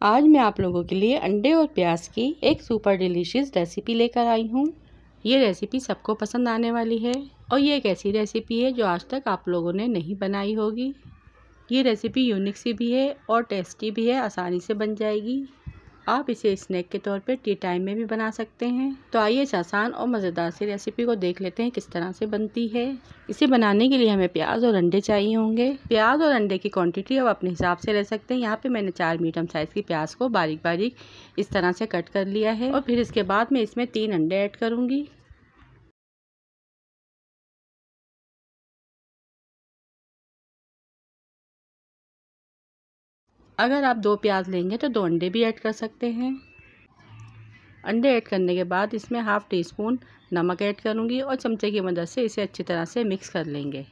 आज मैं आप लोगों के लिए अंडे और प्याज की एक सुपर डिलीशियस रेसिपी लेकर आई हूँ। ये रेसिपी सबको पसंद आने वाली है और ये एक ऐसी रेसिपी है जो आज तक आप लोगों ने नहीं बनाई होगी। ये रेसिपी यूनिक सी भी है और टेस्टी भी है, आसानी से बन जाएगी। आप इसे स्नैक के तौर पे टी टाइम में भी बना सकते हैं। तो आइए इस आसान और मज़ेदार सी रेसिपी को देख लेते हैं किस तरह से बनती है। इसे बनाने के लिए हमें प्याज और अंडे चाहिए होंगे। प्याज और अंडे की क्वांटिटी आप अपने हिसाब से ले सकते हैं। यहाँ पे मैंने 4 मीडियम साइज़ की प्याज को बारीक बारीक इस तरह से कट कर लिया है और फिर इसके बाद मैं इसमें 3 अंडे ऐड करूँगी। अगर आप 2 प्याज लेंगे तो 2 अंडे भी ऐड कर सकते हैं। अंडे ऐड करने के बाद इसमें हाफ़ टी स्पून नमक ऐड करूँगी और चमचे की मदद से इसे अच्छी तरह से मिक्स कर लेंगे।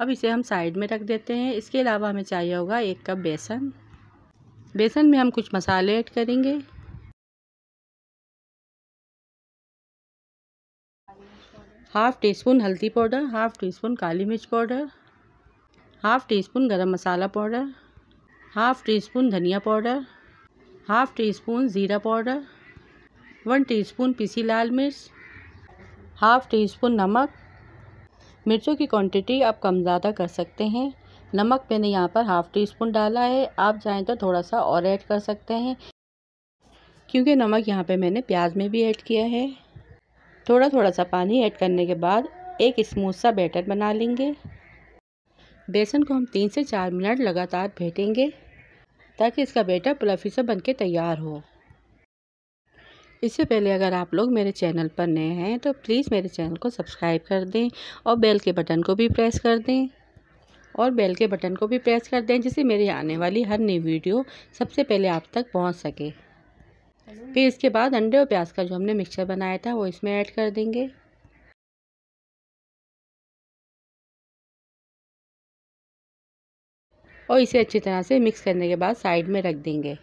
अब इसे हम साइड में रख देते हैं। इसके अलावा हमें चाहिए होगा 1 कप बेसन। बेसन में हम कुछ मसाले ऐड करेंगे। हाफ़ टी स्पून हल्दी पाउडर, हाफ़ टी स्पून काली मिर्च पाउडर, हाफ़ टी स्पून गरम मसाला पाउडर, हाफ़ टी स्पून धनिया पाउडर, हाफ़ टी स्पून ज़ीरा पाउडर, 1 टीस्पून पिसी लाल मिर्च, हाफ़ टी स्पून नमक। मिर्चों की क्वांटिटी आप कम ज़्यादा कर सकते हैं। नमक मैंने यहाँ पर हाफ़ टी स्पून डाला है, आप चाहें तो थोड़ा सा और ऐड कर सकते हैं क्योंकि नमक यहाँ पे मैंने प्याज में भी ऐड किया है। थोड़ा थोड़ा सा पानी ऐड करने के बाद एक स्मूथ सा बैटर बना लेंगे। बेसन को हम 3 से 4 मिनट लगातार फेंटेंगे ताकि इसका बैटर फ्लफी से बनके तैयार हो। इससे पहले अगर आप लोग मेरे चैनल पर नए हैं तो प्लीज़ मेरे चैनल को सब्सक्राइब कर दें और बेल के बटन को भी प्रेस कर दें जिससे मेरी आने वाली हर नई वीडियो सबसे पहले आप तक पहुंच सके। फिर इसके बाद अंडे और प्याज का जो हमने मिक्सचर बनाया था वो इसमें ऐड कर देंगे और इसे अच्छी तरह से मिक्स करने के बाद साइड में रख देंगे।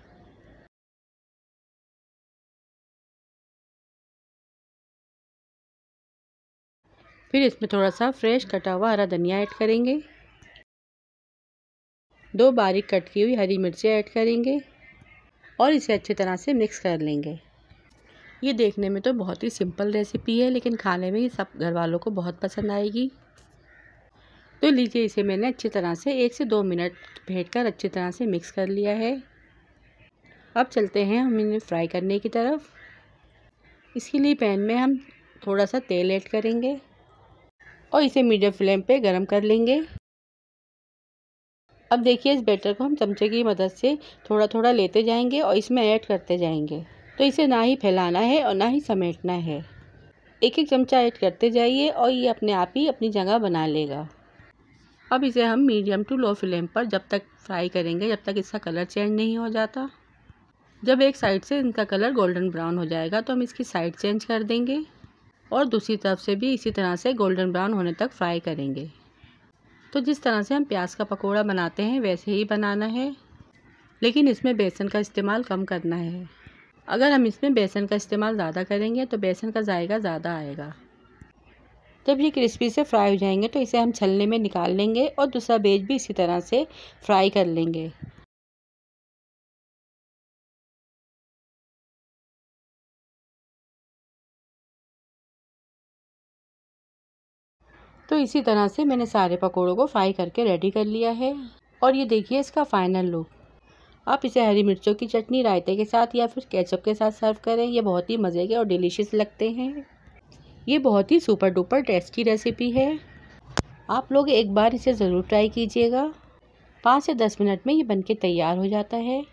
फिर इसमें थोड़ा सा फ्रेश कटा हुआ हरा धनिया ऐड करेंगे। 2 बारीक कट की हुई हरी मिर्चें ऐड करेंगे और इसे अच्छी तरह से मिक्स कर लेंगे। ये देखने में तो बहुत ही सिंपल रेसिपी है लेकिन खाने में ही सब घर वालों को बहुत पसंद आएगी। तो लीजिए, इसे मैंने अच्छी तरह से 1 से 2 मिनट फेंटकर अच्छी तरह से मिक्स कर लिया है। अब चलते हैं हम इन्हें फ्राई करने की तरफ। इसके लिए पैन में हम थोड़ा सा तेल ऐड करेंगे और इसे मीडियम फ्लेम पे गरम कर लेंगे। अब देखिए, इस बैटर को हम चमचे की मदद से थोड़ा थोड़ा लेते जाएंगे और इसमें ऐड करते जाएंगे। तो इसे ना ही फैलाना है और ना ही समेटना है। एक एक चमचा ऐड करते जाइए और ये अपने आप ही अपनी जगह बना लेगा। अब इसे हम मीडियम टू लो फ्लेम पर जब तक फ्राई करेंगे जब तक इसका कलर चेंज नहीं हो जाता। जब एक साइड से इनका कलर गोल्डन ब्राउन हो जाएगा तो हम इसकी साइड चेंज कर देंगे और दूसरी तरफ से भी इसी तरह से गोल्डन ब्राउन होने तक फ्राई करेंगे। तो जिस तरह से हम प्याज का पकोड़ा बनाते हैं वैसे ही बनाना है, लेकिन इसमें बेसन का इस्तेमाल कम करना है। अगर हम इसमें बेसन का इस्तेमाल ज़्यादा करेंगे तो बेसन का जायका ज़्यादा आएगा। जब ये क्रिस्पी से फ्राई हो जाएंगे तो इसे हम छलनी में निकाल लेंगे और दूसरा बेज भी इसी तरह से फ्राई कर लेंगे। तो इसी तरह से मैंने सारे पकोड़ों को फ्राई करके रेडी कर लिया है और ये देखिए इसका फाइनल लुक। आप इसे हरी मिर्चों की चटनी, रायते के साथ या फिर केचप के साथ सर्व करें। ये बहुत ही मज़े के और डिलीशियस लगते हैं। ये बहुत ही सुपर डुपर टेस्टी रेसिपी है। आप लोग एक बार इसे ज़रूर ट्राई कीजिएगा। 5 से 10 मिनट में ये बनके तैयार हो जाता है।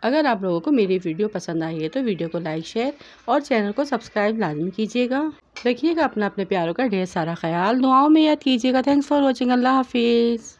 अगर आप लोगों को मेरी वीडियो पसंद आई है तो वीडियो को लाइक, शेयर और चैनल को सब्सक्राइब लाजमी कीजिएगा। रखिएगा अपने प्यारों का ढेर सारा ख्याल। दुआओं में याद कीजिएगा। Thanks for watching. अल्लाह हाफिज़।